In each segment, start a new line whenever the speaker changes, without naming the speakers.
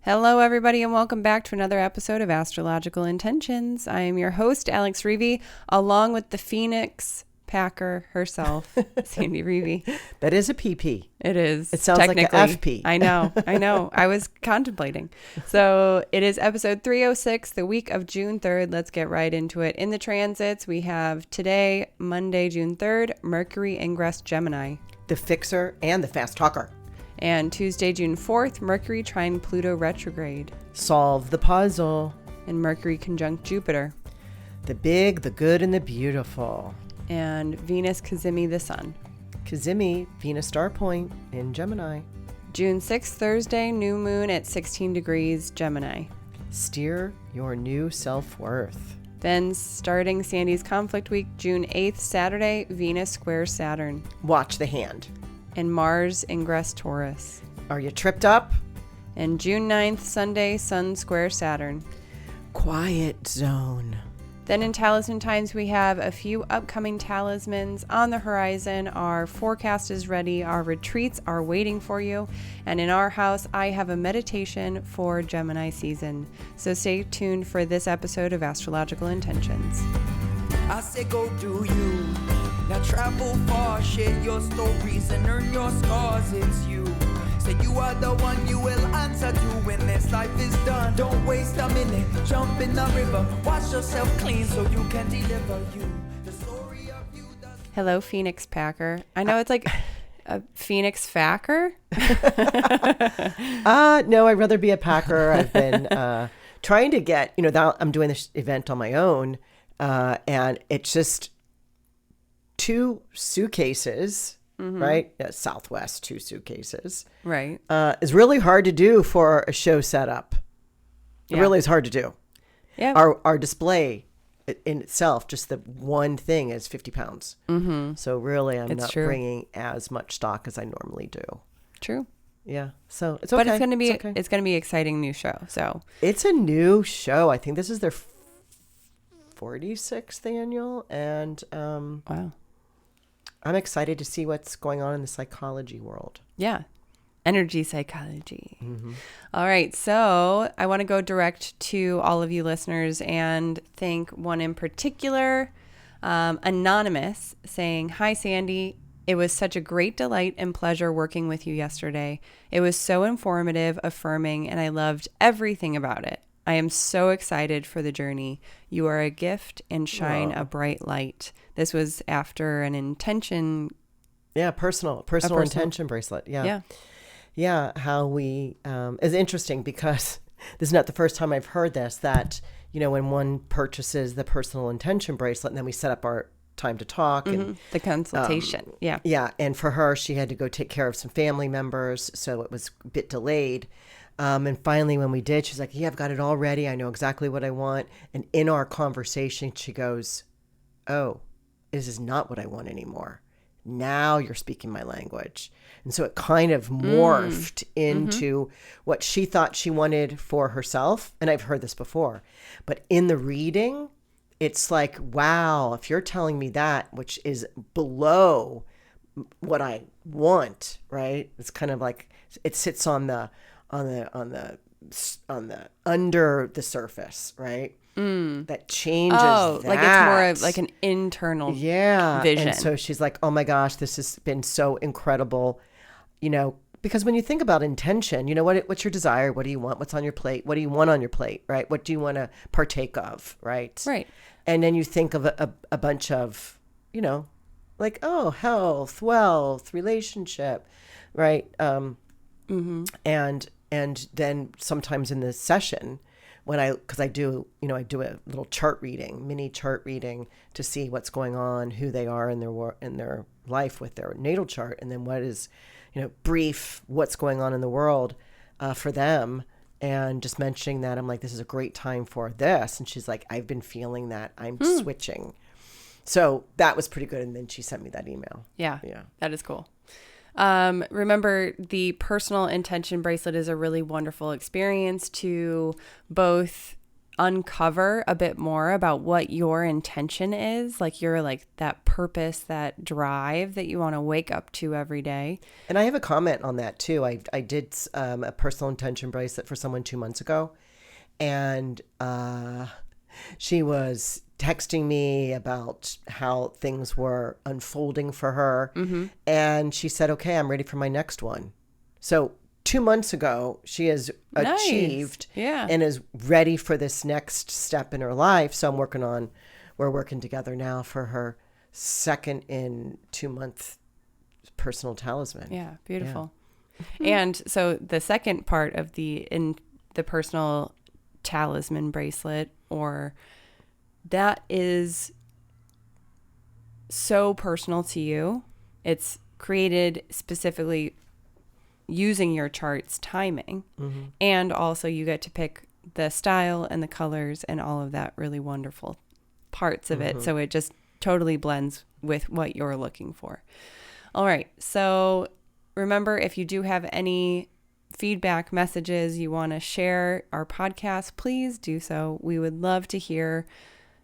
Hello, everybody, and welcome back to another episode of Astrological Intentions. I am your host, Alex Reevy, along with the Phoenix Packer herself, Sandy Reevy.
That is a PP.
It is.
It sounds like an FP.
I know. I was contemplating. So it is episode 306, the week of June 3rd. Let's get right into it. In the transits, we have today, Monday, June 3rd, Mercury ingress Gemini.
The fixer and the fast talker.
And Tuesday, June 4th, Mercury trine Pluto retrograde.
Solve the puzzle.
And Mercury conjunct Jupiter.
The big, the good, and the beautiful.
And Venus Cazimi the Sun.
Cazimi, Venus star point in Gemini.
June 6th, Thursday, new moon at 16 degrees Gemini.
Steer your new self-worth.
Then starting Sandy's conflict week, June 8th, Saturday, Venus squares Saturn.
Watch the hand.
And Mars ingress Taurus.
Are you tripped up?
And June 9th, Sunday, Sun square Saturn.
Quiet zone.
Then in Talisman times, we have a few upcoming talismans on the horizon. Our forecast is ready. Our retreats are waiting for you. And in our house, I have a meditation for Gemini season. So stay tuned for this episode of Astrological Intentions.
I say go do you. Now travel far, share your stories and earn your scars. It's you. Say you are the one you will answer to when this life is done. Don't waste a minute, jump in the river. Wash yourself clean so you can deliver you. The story of you does.
Hello, Phoenix Packer. I know it's like a Phoenix Facker.
No, I'd rather be a packer. I've been trying to get, I'm doing this event on my own, and it's just 2 suitcases, right? Southwest, 2 suitcases.
Right.
Is really hard to do for a show setup. It really is hard to do.
Yeah.
Our display in itself, just the one thing is 50 pounds. Mm-hmm. So really, I'm not bringing as much stock as I normally do.
True.
Yeah. So it's okay.
But it's going to be an exciting new show. So
it's a new show. I think this is their 46th annual. And
wow.
I'm excited to see what's going on in the psychology world.
Yeah. Energy psychology. Mm-hmm. All right. So I want to go direct to all of you listeners and thank one in particular, Anonymous, saying, "Hi, Sandy. It was such a great delight and pleasure working with you yesterday. It was so informative, affirming, and I loved everything about it. I am so excited for the journey. You are a gift and shine a bright light." This was after an intention.
Yeah, personal intention bracelet. Yeah. Yeah, how we, is interesting because this is not the first time I've heard this, that, when one purchases the personal intention bracelet and then we set up our time to talk. And
the consultation. Yeah.
Yeah. And for her, she had to go take care of some family members. So it was a bit delayed. And finally, when we did, she's like, yeah, I've got it all ready. I know exactly what I want. And in our conversation, she goes, oh, this is not what I want anymore. Now you're speaking my language. And so it kind of morphed into what she thought she wanted for herself. And I've heard this before. But in the reading, it's like, wow, if you're telling me that, which is below what I want, right? It's kind of like it sits on the under the surface, right? That changes.
Oh,
that.
like it's more of like an internal vision.
And so she's like, oh my gosh, this has been so incredible, because when you think about intention, what's your desire? What do you want? What's on your plate? What do you want on your plate, right? What do you want to partake of, right?
Right. And
then you think of a bunch of, like, oh, health, wealth, relationship, right? And then sometimes in the session, because I do a little chart reading, mini chart reading to see what's going on, who they are in their life with their natal chart, and then what is, brief, what's going on in the world for them, and just mentioning that, I'm like, this is a great time for this, and she's like, I've been feeling that I'm switching, so that was pretty good, and then she sent me that email.
Yeah, that is cool. Remember, the personal intention bracelet is a really wonderful experience to both uncover a bit more about what your intention is, like your like that purpose, that drive that you want to wake up to every day.
And I have a comment on that too. I did a personal intention bracelet for someone 2 months ago, and she was texting me about how things were unfolding for her. And she said, okay, I'm ready for my next one. So 2 months ago, she has achieved and is ready for this next step in her life. So we're working together now for her second in 2 month personal talisman.
Yeah, beautiful. Yeah. And so the second part of the personal talisman bracelet, or that is so personal to you. It's created specifically using your chart's timing. And also you get to pick the style and the colors and all of that really wonderful parts of it. So it just totally blends with what you're looking for. All right. So remember, if you do have any feedback messages you want to share our podcast, please do so. We would love to hear,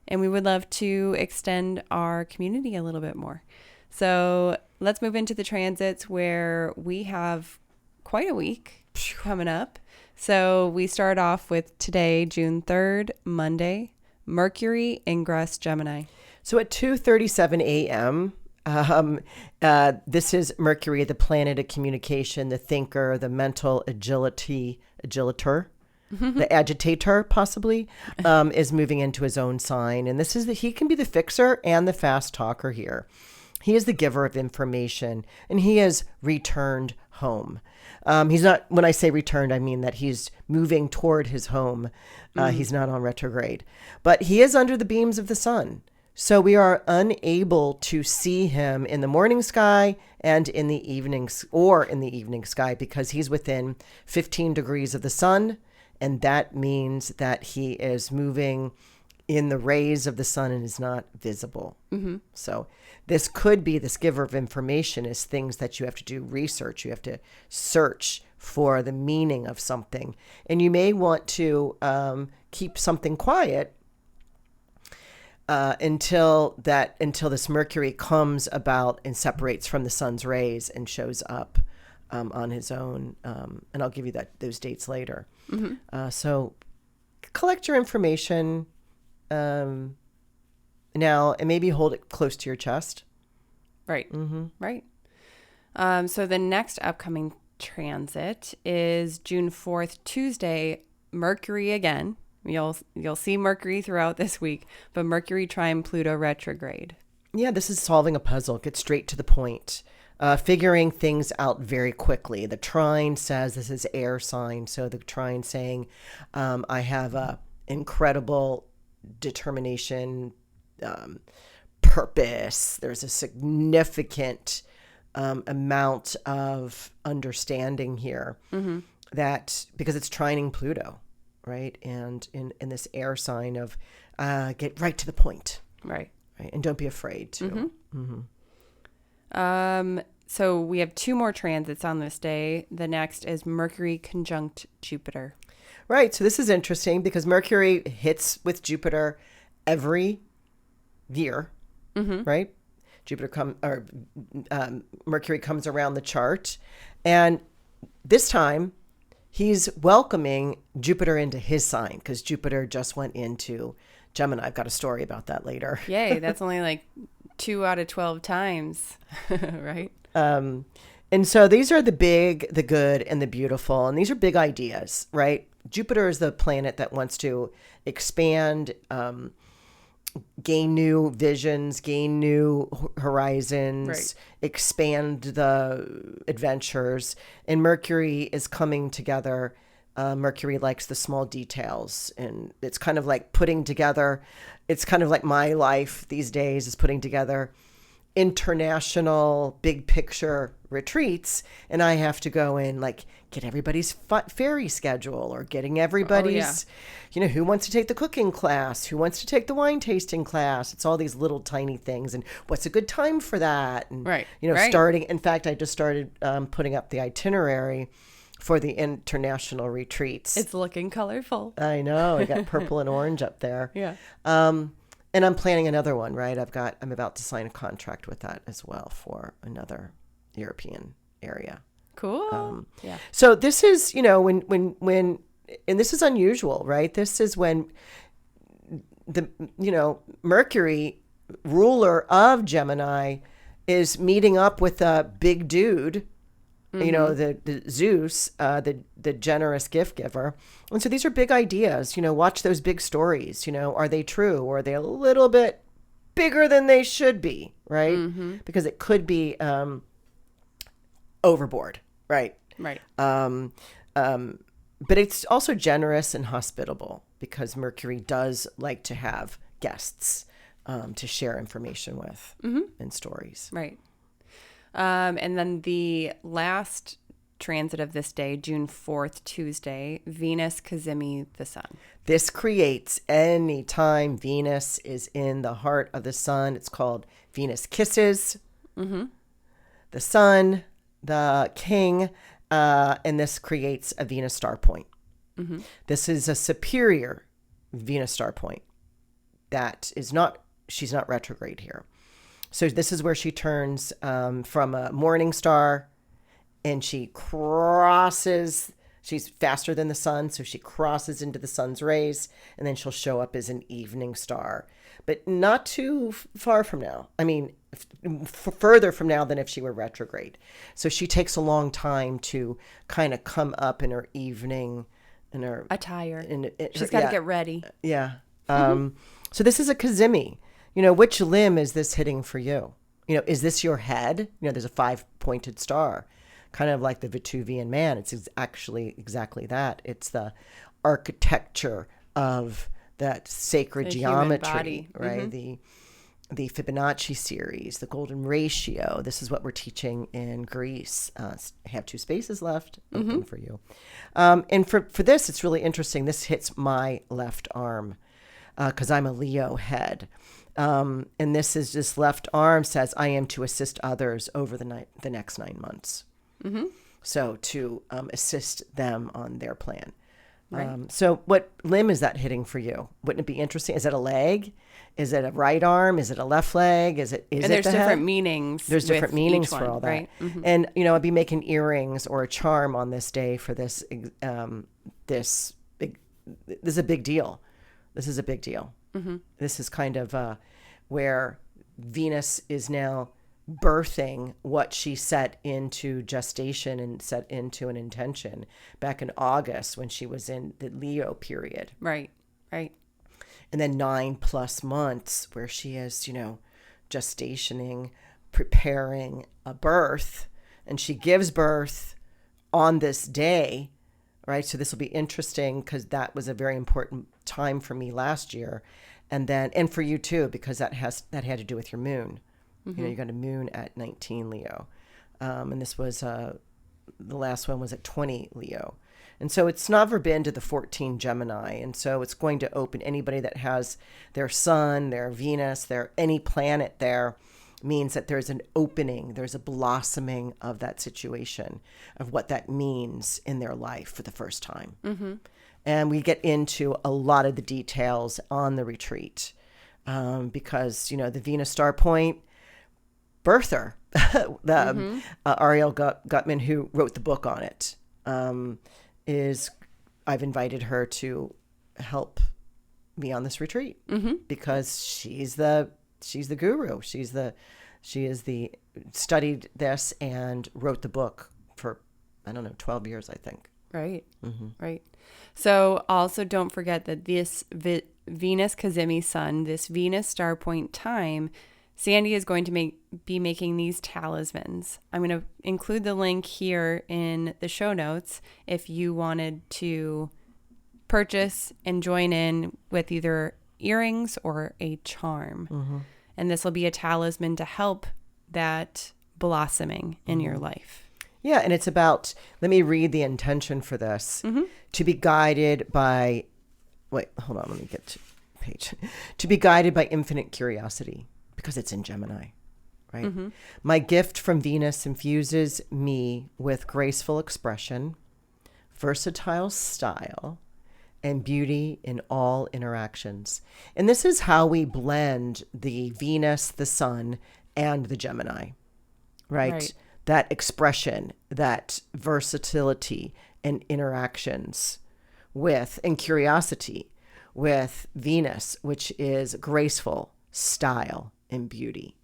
and we would love to extend our community a little bit more. So let's move into the transits, where we have quite a week coming up. So we start off with today, June 3rd, Monday, Mercury ingress Gemini.
So at 2:37 a.m., this is Mercury, the planet of communication, the thinker, the mental agitator, the agitator possibly, is moving into his own sign. And he can be the fixer and the fast talker here. He is the giver of information, and he has returned home. He's not, when I say returned, I mean that he's moving toward his home. He's not on retrograde, but he is under the beams of the sun. So we are unable to see him in the morning sky and in the evening sky, because he's within 15 degrees of the sun. And that means that he is moving in the rays of the sun and is not visible. So this could be, this giver of information is things that you have to do research. You have to search for the meaning of something. And you may want to keep something quiet until this Mercury comes about and separates from the sun's rays and shows up on his own. And I'll give you those dates later. So collect your information now, and maybe hold it close to your chest.
Right. Right. So the next upcoming transit is June 4th, Tuesday, Mercury again. You'll see Mercury throughout this week, but Mercury trine Pluto retrograde. Yeah,
this is solving a puzzle. Get straight to the point. Figuring things out very quickly. The trine says this is air sign. So the trine saying, I have a incredible determination, purpose. There's a significant amount of understanding here that, because it's trining Pluto, right? And in this air sign of get right to the point.
Right.
And don't be afraid to.
So we have 2 more transits on this day. The next is Mercury conjunct Jupiter.
Right. So this is interesting because Mercury hits with Jupiter every year, right? Mercury comes around the chart, and this time he's welcoming Jupiter into his sign, because Jupiter just went into Gemini. I've got a story about that later.
Yay. That's only like 2 out of 12 times, right?
And so these are the big, the good, and the beautiful. And these are big ideas, right? Jupiter is the planet that wants to expand, gain new visions, gain new horizons,
right,
expand the adventures. And Mercury is coming together. Mercury likes the small details. And it's kind of like putting together, it's kind of like my life these days is putting together international big picture retreats, and I have to go in like get everybody's ferry schedule, or getting everybody's, who wants to take the cooking class, who wants to take the wine tasting class. It's all these little tiny things, and what's a good time for that, and
right,
starting. In fact, I just started putting up the itinerary for the international retreats.
It's looking colorful.
I know. I got purple and orange up there.
Yeah.
And I'm planning another one, right? I'm about to sign a contract with that as well for another European area.
Cool. Yeah.
So this is, when, and this is unusual, right? This is when Mercury, ruler of Gemini, is meeting up with a big dude, the Zeus, the generous gift giver. And so these are big ideas, watch those big stories, are they true, or are they a little bit bigger than they should be, right? Because it could be overboard, right?
Right.
But it's also generous and hospitable because Mercury does like to have guests to share information with and stories.
Right. And then the last transit of this day, June 4th, Tuesday, Venus cazimi the sun.
This creates any time Venus is in the heart of the sun. It's called Venus kisses the sun, the king, and this creates a Venus star point. This is a superior Venus star point that is not, she's not retrograde here. So this is where she turns from a morning star and she crosses, she's faster than the sun, so she crosses into the sun's rays, and then she'll show up as an evening star. But not too far from now. I mean, further from now than if she were retrograde. So she takes a long time to kind of come up in her evening, in her
attire. She's got to get ready.
Yeah. So this is a cazimi. Which limb is this hitting for you? Is this your head? There's a 5-pointed star, kind of like the Vitruvian Man. It's actually exactly that. It's the architecture of that sacred
the
geometry, right? The Fibonacci series, the golden ratio. This is what we're teaching in Greece. I have 2 spaces left open for you. And for this, it's really interesting. This hits my left arm because I'm a Leo head. And this left arm says, I am to assist others over the next 9 months. So to assist them on their plan.
Right.
So what limb is that hitting for you? Wouldn't it be interesting? Is it a leg? Is it a right arm? Is it a left leg? Is it
and there's different meanings.
There's different meanings for all that.
Right?
And, I'd be making earrings or a charm on this day for this. This is a big deal. This is a big deal. This is kind of where Venus is now birthing what she set into gestation and set into an intention back in August when she was in the Leo period.
Right.
And then 9+ months where she is, gestationing, preparing a birth, and she gives birth on this day, right? So this will be interesting because that was a very important time for me last year. And for you too, because that had to do with your moon. You got a moon at 19 Leo. And this was, the last one was at 20 Leo. And so it's never been to the 14 Gemini. And so it's going to open anybody that has their sun, their Venus, any planet there, means that there's an opening, there's a blossoming of that situation, of what that means in their life for the first time. And we get into a lot of the details on the retreat because, the Venus star point, birther, Ariel Gutman, who wrote the book on it, I've invited her to help me on this retreat because she's the guru. She studied this and wrote the book for, 12 years, I think.
Right. Right. So also don't forget that this Venus cazimi sun, this Venus star point time, Sandy is going to be making these talismans. I'm going to include the link here in the show notes if you wanted to purchase and join in with either earrings or a charm. And this will be a talisman to help that blossoming in your life.
Yeah, and it's about, let me read the intention for this. To be guided by, hold on, let me get to the page. To be guided by infinite curiosity. Because it's in Gemini, right? My gift from Venus infuses me with graceful expression, versatile style, and beauty in all interactions. And this is how we blend the Venus, the Sun, and the Gemini, right? That expression, that versatility and interactions with, and curiosity with Venus, which is graceful style and beauty.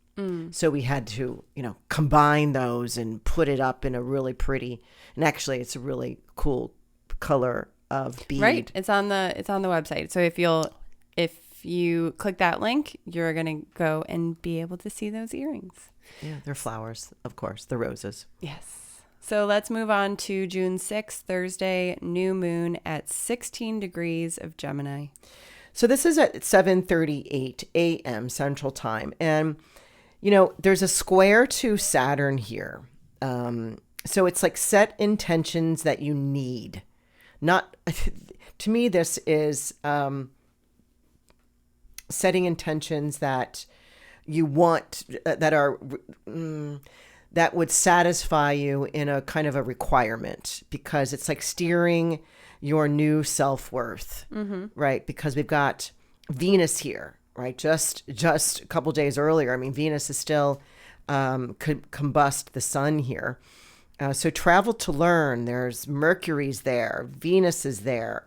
So we had to, combine those and put it up in a really pretty, and actually it's a really cool color of bead.
Right. It's on the website. So if you click that link, you're going to go and be able to see those earrings.
Yeah, they're flowers, of course, the roses.
Yes. So let's move on to June 6th, Thursday, new moon at 16 degrees of Gemini.
So this is at 7:38 a.m. Central Time. And, there's a square to Saturn here. So it's like set intentions that you need. Not, to me, this is setting intentions that you want, that would satisfy you in a kind of a requirement, because it's like steering your new self-worth, right? Because we've got Venus here, right? Just a couple days earlier. I mean, Venus is still could combust the sun here. So travel to learn. There's Mercury's there, Venus is there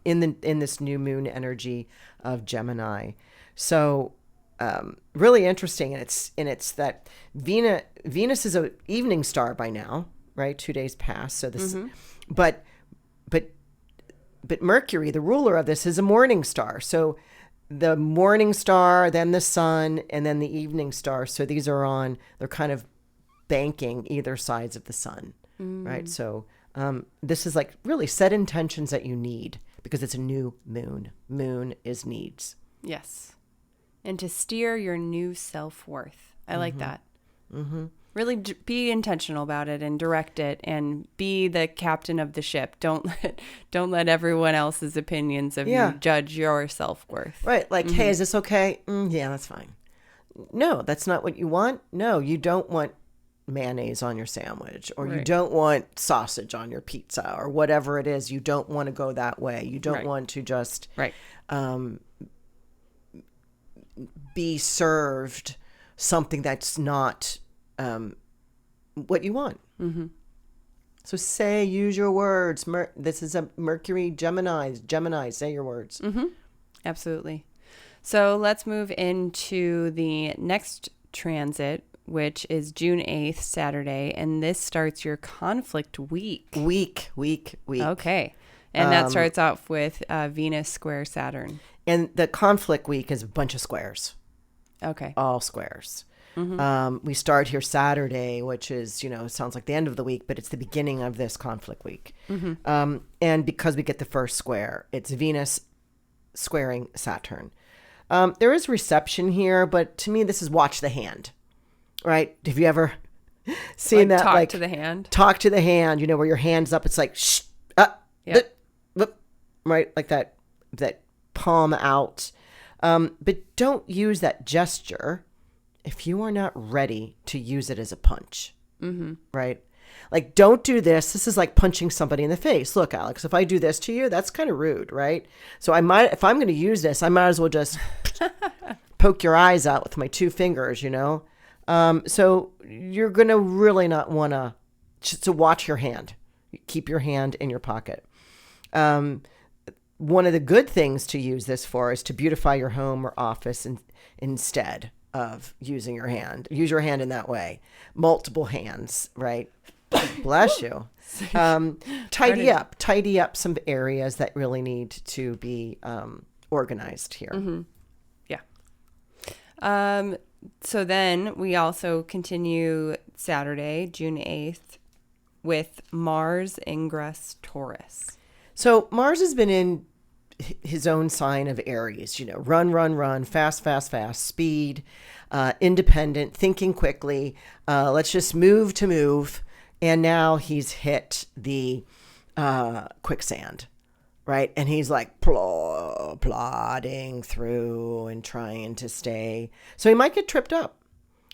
in this new moon energy of Gemini. So really interesting, and it's that Venus is an evening star by now, right? 2 days past. So this, but Mercury, the ruler of this, is a morning star. So the morning star, then the sun, and then the evening star. So these are they're kind of banking either sides of the sun, right? So this is like really set intentions that you need, because it's a new moon. Moon is needs.
Yes. And to steer your new self-worth. I like that. Really be intentional about it and direct it, and be the captain of the ship. Don't let everyone else's opinions of you judge your self-worth.
Right. Like, hey, is this okay? Yeah, that's fine. No, that's not what you want. No, you don't want mayonnaise on your sandwich, or you don't want sausage on your pizza, or whatever it is. You don't want to go that way. You don't want to just be served something that's not what you want. So use your words. This is a Mercury Gemini, say your words.
Absolutely. So let's move into the next transit, which is June 8th, Saturday. And this starts your conflict week.
Week.
Okay. And that starts off with Venus square Saturn.
And the conflict week is a bunch of squares.
Okay.
All squares. We start here Saturday, which is, sounds like the end of the week, but it's the beginning of this conflict week. And because we get the first square, it's Venus squaring Saturn. There is reception here, but to me, this is watch the hand, right? Have you ever seen that?
Talk to the hand?
Talk to the hand, where your hand's up. It's like, shh, right? Like that palm out. But don't use that gesture if you are not ready to use it as a punch, right? Like, don't do this. This is like punching somebody in the face. Look, Alex, if I do this to you, that's kind of rude, right? So if I'm going to use this, I might as well just poke your eyes out with my 2 fingers, So you're going to really not want to watch your hand. Keep your hand in your pocket. One of the good things to use this for is to beautify your home or office instead of using your hand. Use your hand in that way. Multiple hands, right? Bless you. Tidy up some areas that really need to be organized here.
Yeah. So then we also continue Saturday, June 8th, with Mars ingress Taurus.
So Mars has been in his own sign of Aries, run, fast, speed, independent, thinking quickly. Let's just move. And now he's hit the quicksand, right? And he's like plodding through and trying to stay. So he might get tripped up.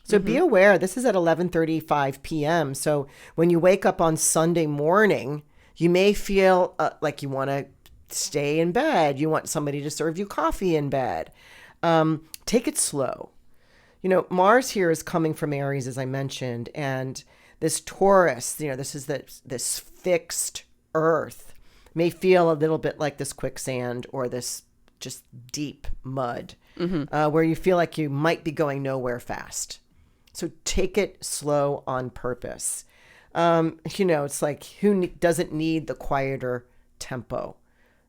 So be aware, this is at 11:35 p.m. So when you wake up on Sunday morning, You may feel like you want to stay in bed. You want somebody to serve you coffee in bed. Take it slow. You know, Mars here is coming from Aries, as I mentioned, and this Taurus, you know, this is this fixed earth, may feel a little bit like this quicksand or this just deep mud, where you feel like you might be going nowhere fast. So take it slow on purpose. You know, it's like, doesn't need the quieter tempo?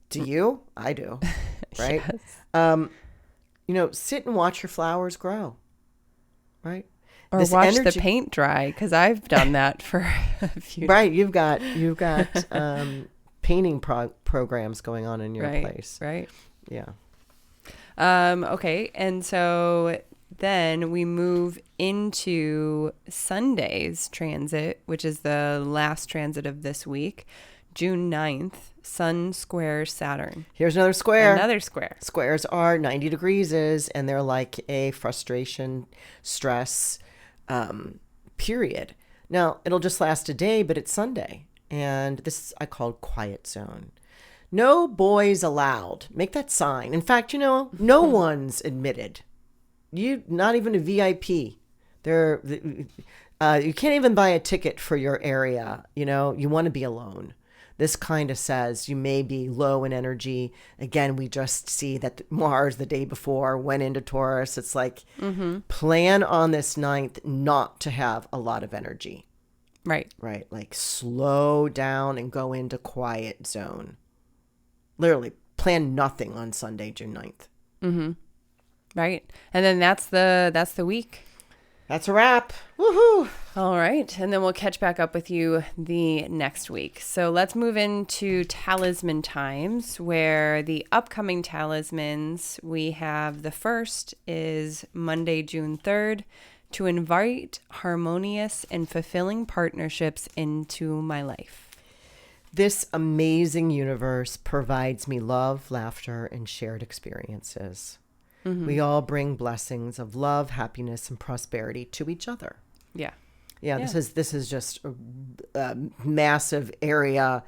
Do you? I do. Right?
Yes.
You know, sit and watch your flowers grow. Right?
Or watch the paint dry, because I've done that for a few days.
Right. You've got painting programs going on in your place.
Right.
Yeah.
Okay. And so then we move into Sunday's transit, which is the last transit of this week, June 9th, Sun squares Saturn.
Here's another square.
Another square.
Squares are 90 degrees, and they're like a frustration, stress period. Now, it'll just last a day, but it's Sunday. And this I call quiet zone. No boys allowed. Make that sign. In fact, you know, no one's admitted. Not even a VIP. You can't even buy a ticket for your area. You know, you want to be alone. This kind of says you may be low in energy. Again, we just see that Mars the day before went into Taurus. It's like, plan on this 9th not to have a lot of energy.
Right.
Right. Like slow down and go into quiet zone. Literally plan nothing on Sunday, June 9th.
Right. And then that's the week.
That's a wrap. Woohoo.
All right. And then we'll catch back up with you the next week. So let's move into talisman times, where the upcoming talismans, we have the first is Monday, June 3rd, to invite harmonious and fulfilling partnerships into my life.
This amazing universe provides me love, laughter, and shared experiences. We all bring blessings of love, happiness, and prosperity to each other.
Yeah.
Yeah. This is just a massive area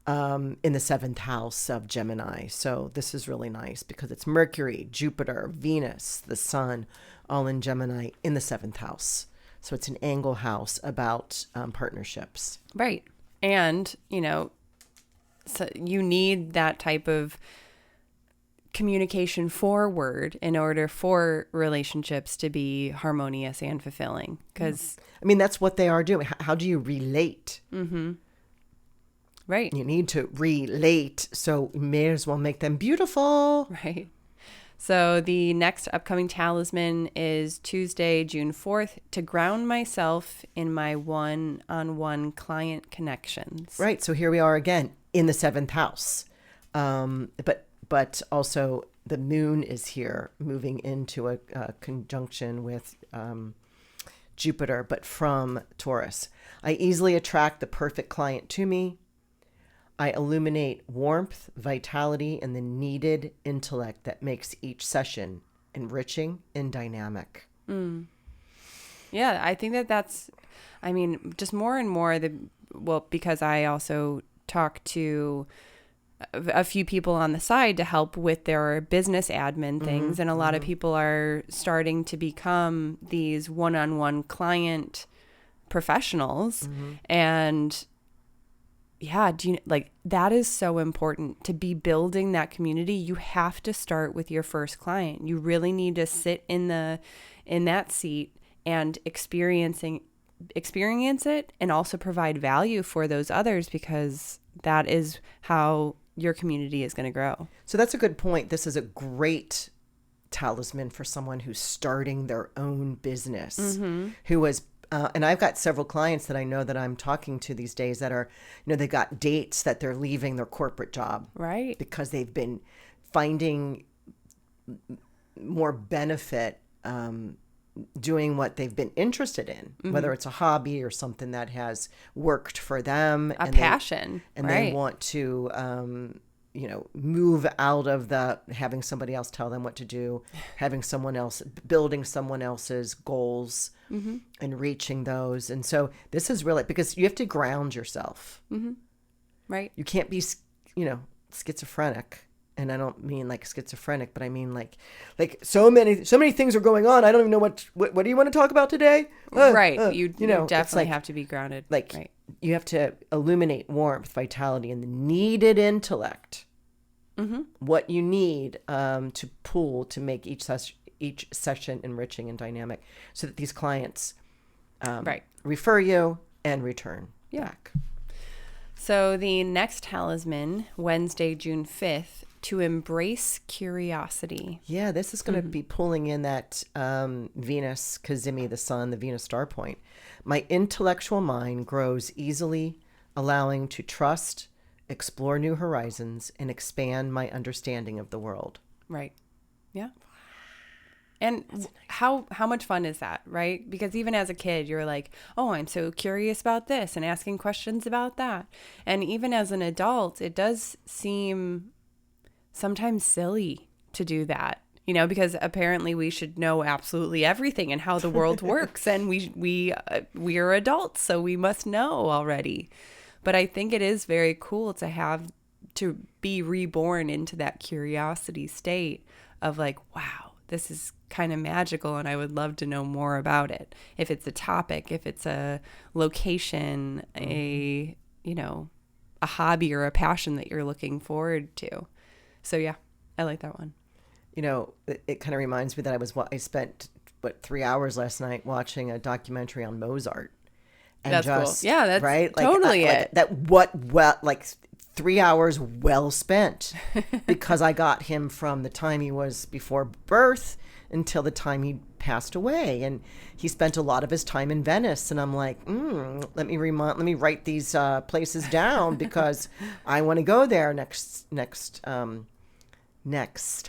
in the 7th house of Gemini. So this is really nice because it's Mercury, Jupiter, Venus, the Sun, all in Gemini in the 7th house. So it's an angle house about partnerships.
Right. And, you know, so you need that type of communication forward in order for relationships to be harmonious and fulfilling. Because
I mean, that's what they are doing. How do you relate?
Right.
You need to relate, so you may as well make them beautiful.
Right. So the next upcoming talisman is Tuesday, June 4th, to ground myself in my one-on-one client connections.
Right. So here we are again in the 7th house. But also the moon is here moving into a conjunction with Jupiter, but from Taurus. I easily attract the perfect client to me. I illuminate warmth, vitality, and the needed intellect that makes each session enriching and dynamic.
Yeah, I think that's, I mean, just more and more, because I also talk to a few people on the side to help with their business admin things. And a lot of people are starting to become these one-on-one client professionals. And yeah, that is so important to be building that community. You have to start with your first client. You really need to sit in that seat and experience it, and also provide value for those others, because that is how your community is going to grow.
So that's a good point. This is a great talisman for someone who's starting their own business, who was, and I've got several clients that I know that I'm talking to these days that are, you know, they got dates that they're leaving their corporate job.
Right.
Because they've been finding more benefit doing what they've been interested in, whether it's a hobby or something that has worked for them,
a passion,
and
right.
They want to move out of the having somebody else tell them what to do, having someone else building someone else's goals and reaching those. And so this is really, because you have to ground yourself.
Right.
You can't be, you know, schizophrenic. And I don't mean like schizophrenic, but I mean like so many things are going on. I don't even know what do you want to talk about today?
Right. You
know,
definitely have to be grounded.
Like
right.
you have to illuminate warmth, vitality, and the needed intellect.
Mm-hmm.
What you need to pull to make each session enriching and dynamic, so that these clients refer you and return back.
So the next talisman, Wednesday, June 5th, to embrace curiosity.
Yeah, this is going to be pulling in that Venus Cazimi, the sun, the Venus star point. My intellectual mind grows easily, allowing to trust, explore new horizons, and expand my understanding of the world.
Right. Yeah. And how much fun is that, right? Because even as a kid, you're like, oh, I'm so curious about this and asking questions about that. And even as an adult, it does seem sometimes silly to do that, you know, because apparently we should know absolutely everything and how the world works. And we are adults, so we must know already. But I think it is very cool to be reborn into that curiosity state of like, wow, this is kind of magical and I would love to know more about it. If it's a topic, if it's a location, a hobby or a passion that you're looking forward to. So yeah, I like that one.
You know, it kind of reminds me that I spent 3 hours last night watching a documentary on Mozart. And
that's
just,
cool. Yeah, that's
right?
totally it.
3 hours well spent because I got him from the time he was before birth until the time he passed away. And he spent a lot of his time in Venice. And I'm like, let me write these places down because I want to go there next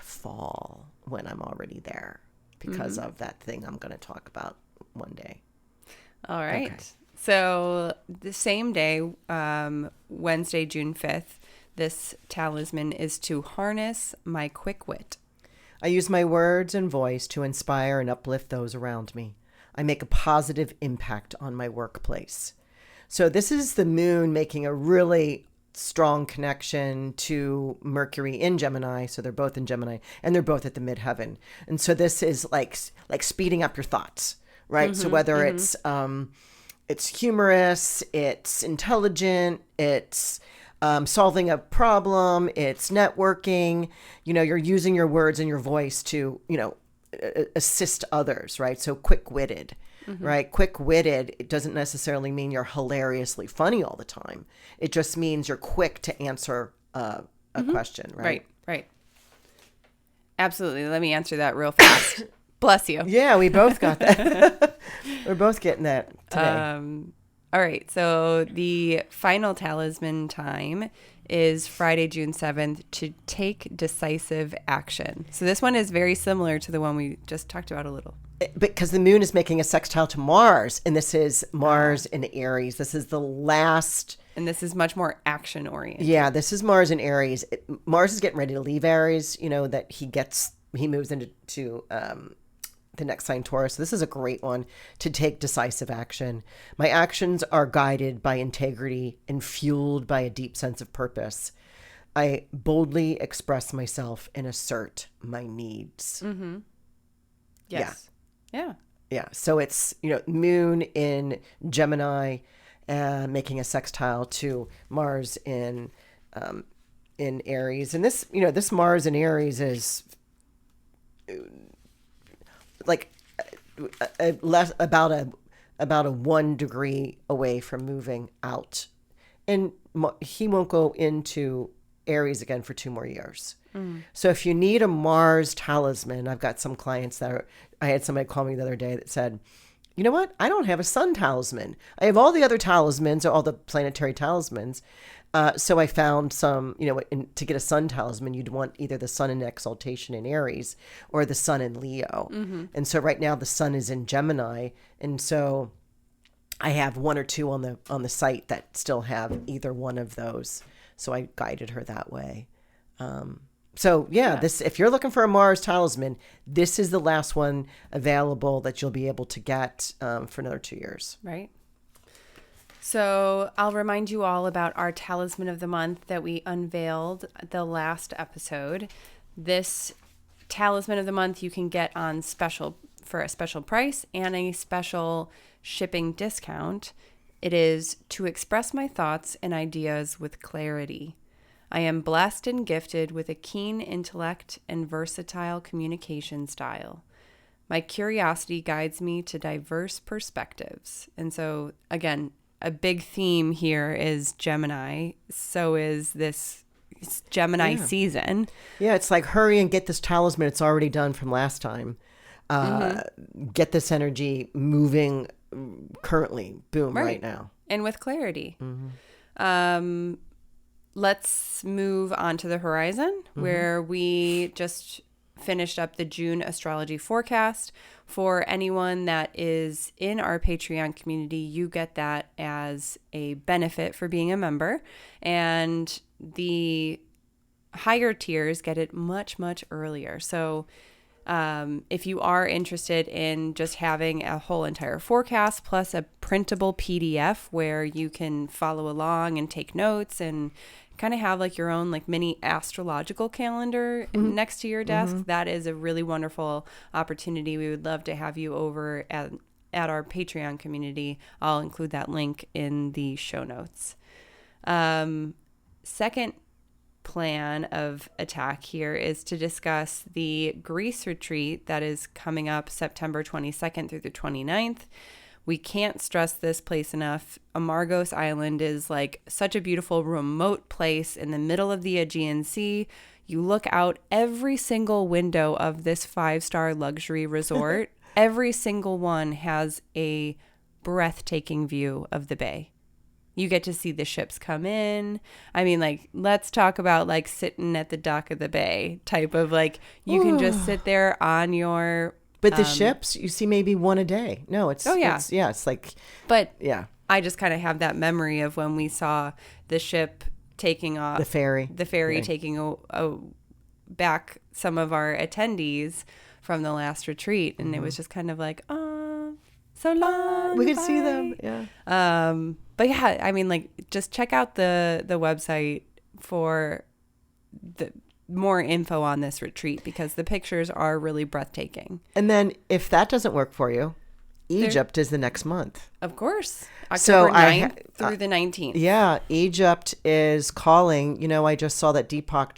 fall when I'm already there because of that thing I'm going to talk about one day.
All right.
Okay.
So the same day, Wednesday, June 5th, this talisman is to harness my quick wit.
I use my words and voice to inspire and uplift those around me. I make a positive impact on my workplace. So this is the moon making a really strong connection to Mercury in Gemini. So they're both in Gemini and they're both at the midheaven. And so this is like speeding up your thoughts, right? So whether it's humorous, it's intelligent, it's solving a problem, it's networking, you know, you're using your words and your voice to, you know, assist others, right? So quick-witted, right? Quick-witted, it doesn't necessarily mean you're hilariously funny all the time. It just means you're quick to answer a question, right?
Right. Absolutely. Let me answer that real fast. Bless you.
Yeah, we both got that. We're both getting that today.
All right. So the final talisman time is Friday, June 7th, to take decisive action. So this one is very similar to the one we just talked about a little.
Because the moon is making a sextile to Mars, and this is Mars in Aries. This is the last.
And this is much more action oriented.
Yeah, this is Mars in Aries. Mars is getting ready to leave Aries, you know, that he moves into the next sign, Taurus. This is a great one to take decisive action. My actions are guided by integrity and fueled by a deep sense of purpose. I boldly express myself and assert my needs.
Mm-hmm. Yes. Yeah.
Yeah. So it's, you know, moon in Gemini, making a sextile to Mars in Aries. And this, you know, this Mars in Aries is like about a 1 degree away from moving out, and he won't go into Aries again for 2 more years. So if you need a Mars talisman, I've got some clients I had somebody call me the other day that said, you know what? I don't have a sun talisman. I have all the other talismans, all the planetary talismans. So I found some, you know, to get a sun talisman, you'd want either the sun in exaltation in Aries or the sun in Leo. And so right now the sun is in Gemini. And so I have 1 or 2 on the site that still have either one of those. So I guided her that way. So this, if you're looking for a Mars talisman, this is the last one available that you'll be able to get for another 2 years.
Right. So I'll remind you all about our Talisman of the Month that we unveiled the last episode. This Talisman of the Month you can get on for a special price and a special shipping discount. It is to express my thoughts and ideas with clarity. I am blessed and gifted with a keen intellect and versatile communication style. My curiosity guides me to diverse perspectives. And so, again, a big theme here is Gemini. So is this Gemini season.
Yeah, it's like hurry and get this talisman. It's already done from last time. Get this energy moving currently. Boom, right now.
And with clarity. Let's move on to the horizon, where we just finished up the June astrology forecast. For anyone that is in our Patreon community, you get that as a benefit for being a member. And the higher tiers get it much, much earlier. So if you are interested in just having a whole entire forecast plus a printable PDF where you can follow along and take notes and kind of have like your own like mini astrological calendar next to your desk, that is a really wonderful opportunity. We would love to have you over at our Patreon community. I'll include that link in the show notes. Second plan of attack here is to discuss the Greece retreat that is coming up September 22nd through the 29th. We can't stress this place enough. Amargos Island is like such a beautiful remote place in the middle of the Aegean Sea. You look out every single window of this 5-star luxury resort. Every single one has a breathtaking view of the bay. You get to see the ships come in. I mean, like, let's talk about like sitting at the dock of the bay type of like, you can just sit there on your...
But the ships, you see maybe one a day. No, it's... it's like...
But I just kind of have that memory of when we saw the ship taking off.
The ferry.
Taking back some of our attendees from the last retreat. And it was just kind of like, oh, so long.
We could see them. Yeah.
But yeah, I mean, like, just check out the website for the more info on this retreat because the pictures are really breathtaking.
And then if that doesn't work for you, Egypt is the next month.
Of course. October 9th through the 19th.
Yeah. Egypt is calling. You know, I just saw that Deepak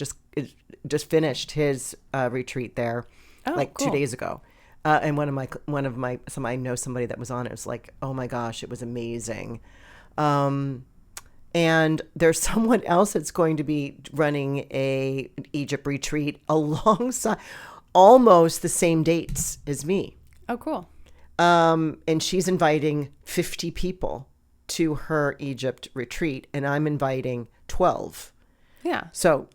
just finished his retreat there cool. 2 days ago. And I know somebody that was on it. It was like, oh my gosh, it was amazing. And there's someone else that's going to be running an Egypt retreat alongside almost the same dates as me.
Oh, cool.
And she's inviting 50 people to her Egypt retreat, and I'm inviting 12.
Yeah.
So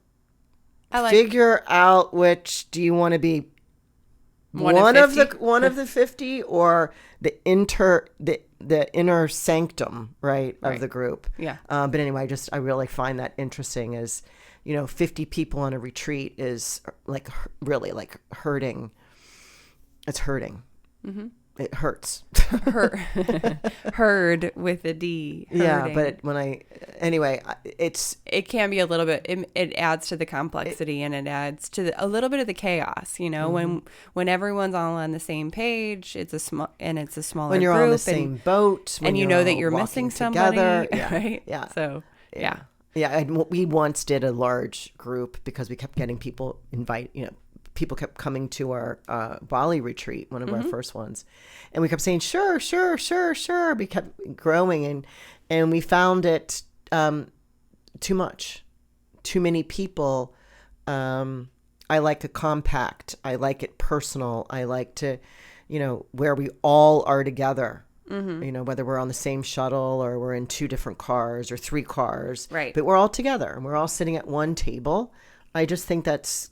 figure out which do you want to be one of the 50 or the inner sanctum, right, of the group.
Yeah.
But anyway, I really find that interesting as, 50 people on a retreat is like really like hurting. It's hurting. Mm-hmm. It hurts.
Heard with a D. Hurting.
Yeah, but
it can be a little bit. It adds to the complexity and it adds to a little bit of the chaos. When everyone's all on the same page, it's a smaller
when you're
group
on the same boat,
and you know that you're missing somebody,
yeah.
right?
Yeah.
So yeah.
Yeah, and we once did a large group because we kept getting people people kept coming to our Bali retreat, one of our first ones. And we kept saying, sure. We kept growing and we found it too much. Too many people. I like a compact. I like it personal. I like to, where we all are together. Mm-hmm. Whether we're on the same shuttle or we're in 2 different cars or 3 cars.
Right.
But we're all together and we're all sitting at one table. I just think that's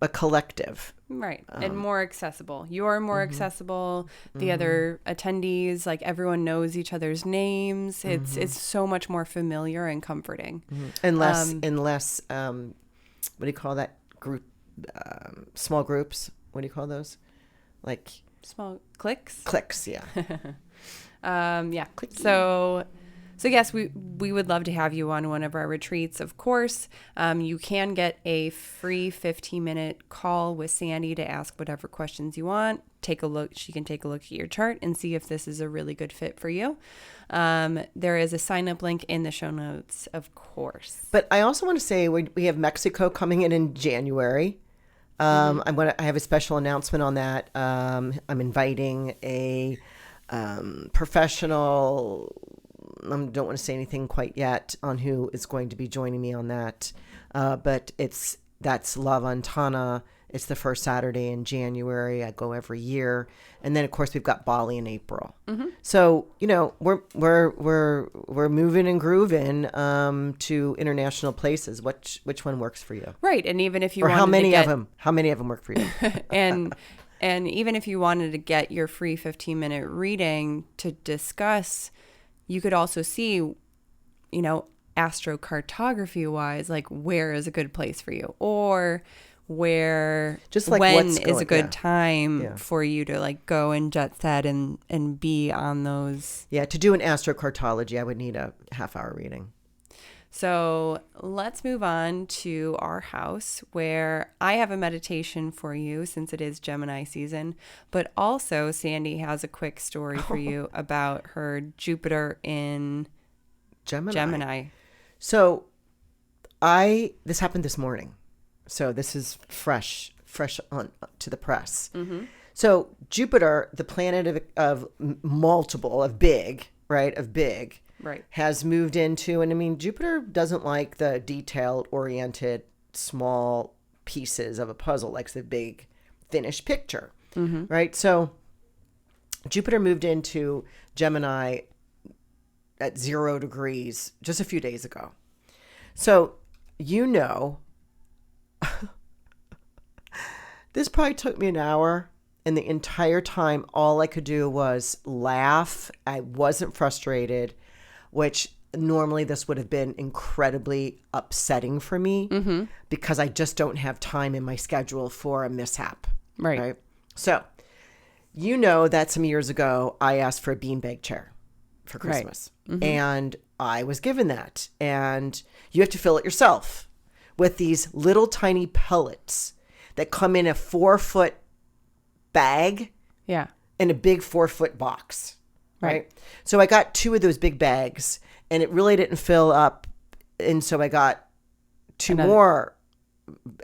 a collective.
Right. And more accessible. You're more accessible. The other attendees, like everyone knows each other's names. It's so much more familiar and comforting.
And less, what do you call that group? Small groups. What do you call those? Like
small cliques?
Cliques, yeah.
Yeah. So yes, we would love to have you on one of our retreats, of course. You can get a free 15-minute call with Sandy to ask whatever questions you want. Take a look. She can take a look at your chart and see if this is a really good fit for you. There is a sign-up link in the show notes, of course.
But I also want to say we have Mexico coming in January. I have a special announcement on that. I'm inviting a professional. I don't want to say anything quite yet on who is going to be joining me on that. But that's La Ventana. It's the first Saturday in January. I go every year. And then of course we've got Bali in April. Mm-hmm. So, we're moving and grooving to international places. Which one works for you?
Right. And even if you
how many of them work for you?
And even if you wanted to get your free 15-minute reading to discuss, you could also see, astrocartography wise, like where is a good place for you, or where
just like
when is a good time for you to like go and jet set and be on those.
Yeah, to do an astrocartology, I would need a half-hour reading.
So let's move on to our house, where I have a meditation for you since it is Gemini season, but also Sandy has a quick story for you about her Jupiter in Gemini. So
this happened this morning. So this is fresh on to the press. Mm-hmm. So Jupiter, the planet of big, has moved into, and I mean, Jupiter doesn't like the detail-oriented small pieces of a puzzle, likes the big finished picture, right? So Jupiter moved into Gemini at 0 degrees just a few days ago. So, this probably took me an hour, and the entire time all I could do was laugh. I wasn't frustrated, which normally this would have been incredibly upsetting for me because I just don't have time in my schedule for a mishap. Right? So, that some years ago I asked for a beanbag chair for Christmas. Right. And I was given that. And you have to fill it yourself with these little tiny pellets that come in a 4-foot bag. Yeah. In a big 4-foot box. Right. So I got 2 of those big bags, and it really didn't fill up. And so I got 2 more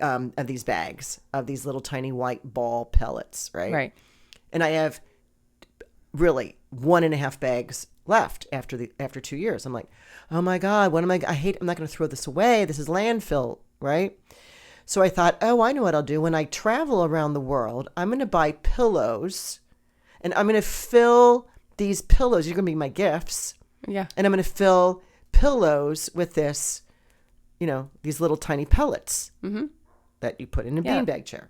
of these bags of these little tiny white ball pellets. Right. And I have really 1.5 bags left after 2 years. I'm like, oh my God, I'm not going to throw this away. This is landfill. Right. So I thought, I know what I'll do. When I travel around the world, I'm going to buy pillows, and I'm going to fill these pillows. You're going to be my gifts. Yeah. And I'm going to fill pillows with this, these little tiny pellets that you put in a beanbag chair.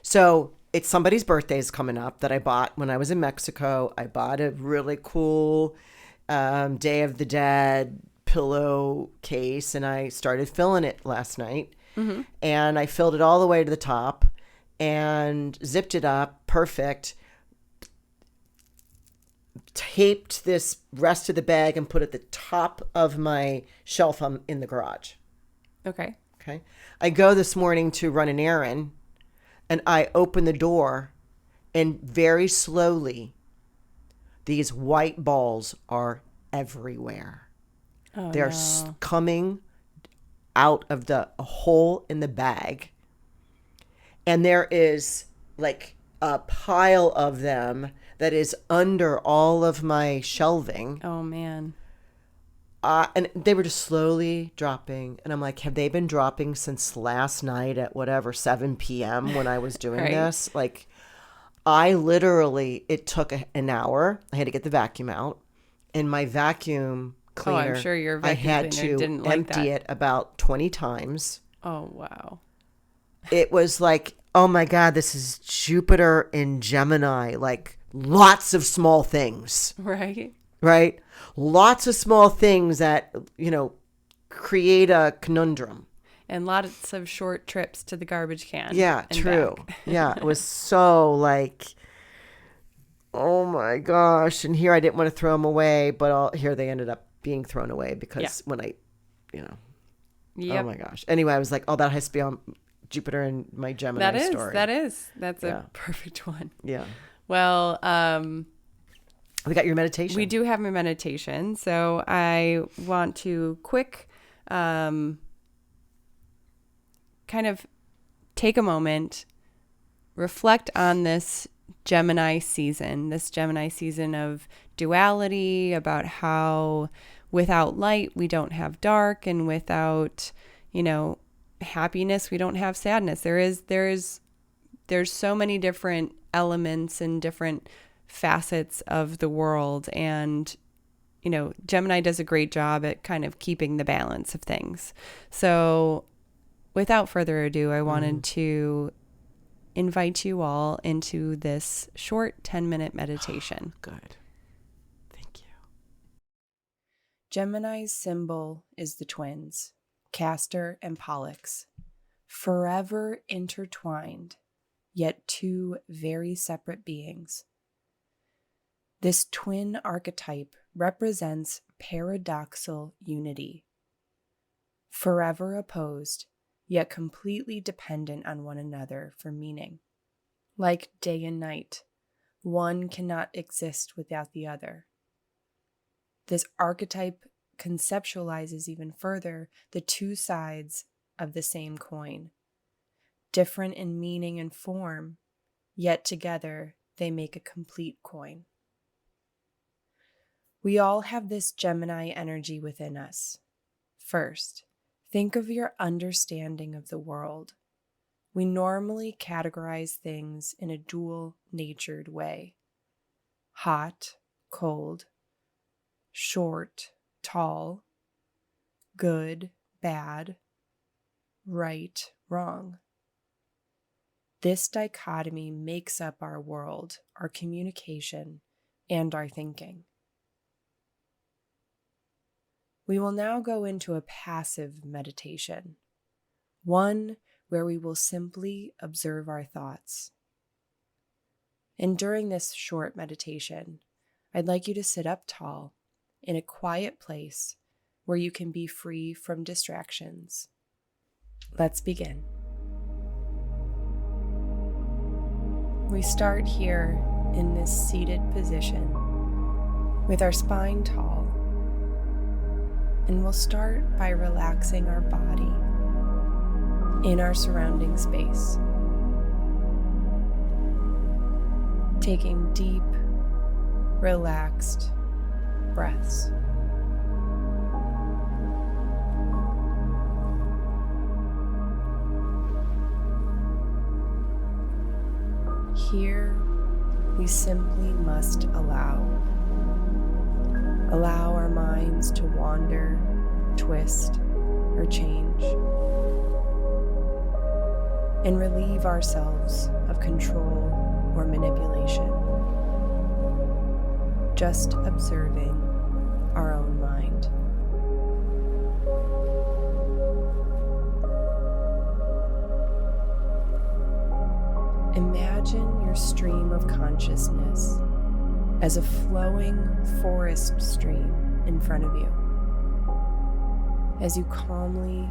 So it's somebody's birthday is coming up that I bought when I was in Mexico. I bought a really cool Day of the Dead pillow case, and I started filling it last night. And I filled it all the way to the top and zipped it up. Perfect. Taped this rest of the bag and put it at the top of my shelf in the garage. Okay. I go this morning to run an errand, and I open the door, and very slowly, these white balls are everywhere. They're coming out of a hole in the bag. And there is like a pile of them that is under all of my shelving. Oh, man. And they were just slowly dropping. And I'm like, have they been dropping since last night at 7 p.m. when I was doing this? Like, it took an hour. I had to get the vacuum out. And my vacuum cleaner,
I'm sure your vacuum
I had to empty it about 20 times.
Oh, wow.
It was like, oh my God, this is Jupiter in Gemini. Like, lots of small things. Right? Lots of small things that, create a conundrum.
And lots of short trips to the garbage can.
Yeah, true. Yeah, it was so like, oh my gosh. And here I didn't want to throw them away, but here they ended up being thrown away because when I, oh my gosh. Anyway, I was like, oh, that has to be on Jupiter and my Gemini story.
That's a perfect one.
Yeah.
Well,
we got your meditation.
We do have a meditation. So I want to kind of take a moment, reflect on this Gemini season of duality, about how without light, we don't have dark, and without, happiness, we don't have sadness. There's so many different elements and different facets of the world. And, Gemini does a great job at kind of keeping the balance of things. So without further ado, I wanted to invite you all into this short 10-minute meditation.
Good. Thank you.
Gemini's symbol is the twins, Castor and Pollux, forever intertwined, yet two very separate beings. This twin archetype represents paradoxal unity, forever opposed, yet completely dependent on one another for meaning. Like day and night, one cannot exist without the other. This archetype conceptualizes even further the two sides of the same coin, different in meaning and form, yet together they make a complete coin. We all have this Gemini energy within us. First, think of your understanding of the world. We normally categorize things in a dual-natured way. Hot, cold, short, tall, good, bad, right, wrong. This dichotomy makes up our world, our communication, and our thinking. We will now go into a passive meditation, one where we will simply observe our thoughts. And during this short meditation, I'd like you to sit up tall in a quiet place where you can be free from distractions. Let's begin. We start here in this seated position with our spine tall. And we'll start by relaxing our body in our surrounding space. Taking deep, relaxed breaths. Here, we simply must allow our minds to wander, twist, or change, and relieve ourselves of control or manipulation, just observing our own mind. Imagine your stream of consciousness as a flowing forest stream in front of you. As you calmly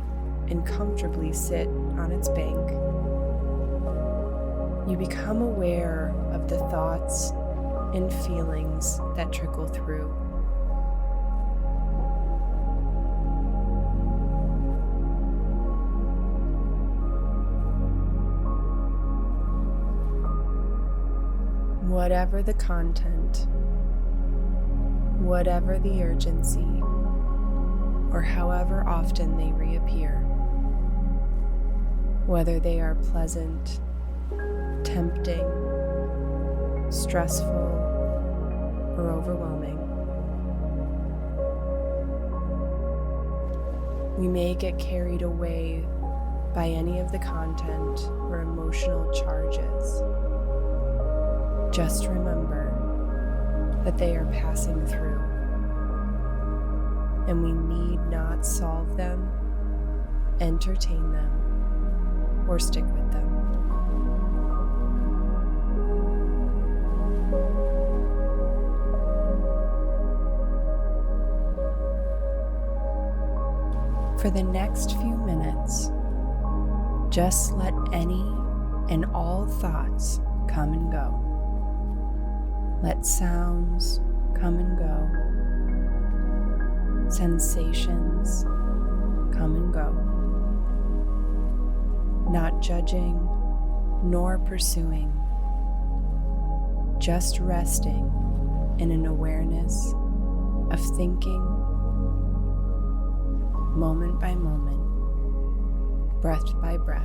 and comfortably sit on its bank, you become aware of the thoughts and feelings that trickle through. Whatever the content, whatever the urgency, or however often they reappear, whether they are pleasant, tempting, stressful, or overwhelming, we may get carried away by any of the content or emotional charges. Just remember that they are passing through, and we need not solve them, entertain them, or stick with them. For the next few minutes, just let any and all thoughts come and go. Let sounds come and go. Sensations come and go. Not judging nor pursuing, just resting in an awareness of thinking moment by moment, breath by breath,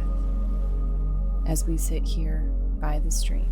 as we sit here by the stream.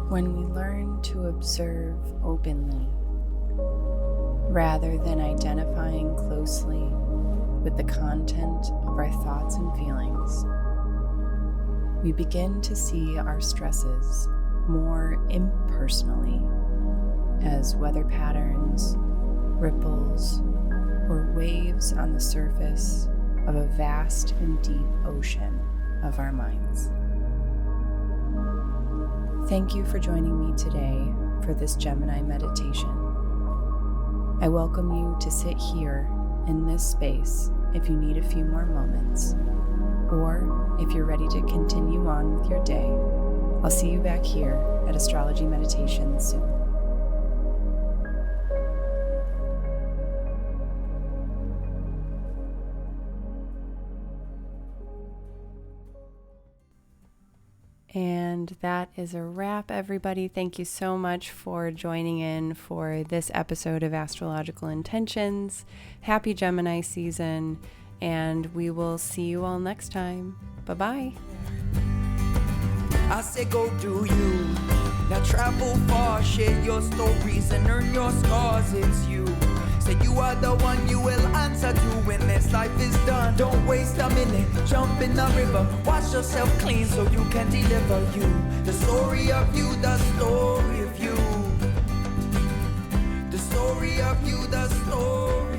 When we learn to observe openly, rather than identifying closely with the content of our thoughts and feelings, we begin to see our stresses more impersonally as weather patterns, ripples, or waves on the surface of a vast and deep ocean of our minds. Thank you for joining me today for this Gemini meditation. I welcome you to sit here in this space if you need a few more moments, or if you're ready to continue on with your day. I'll see you back here at Astrology Meditation soon. And that is a wrap, everybody. Thank you so much for joining in for this episode of Astrological Intentions. Happy Gemini season, and we will see you all next time. Bye-bye.
I say go do you. Now travel far, share your stories and earn your scars. It's you. Say you are the one you will answer to when this life is done. Don't waste a minute, jump in the river. Wash yourself clean so you can deliver you. The story of you, the story of you. The story of you, the story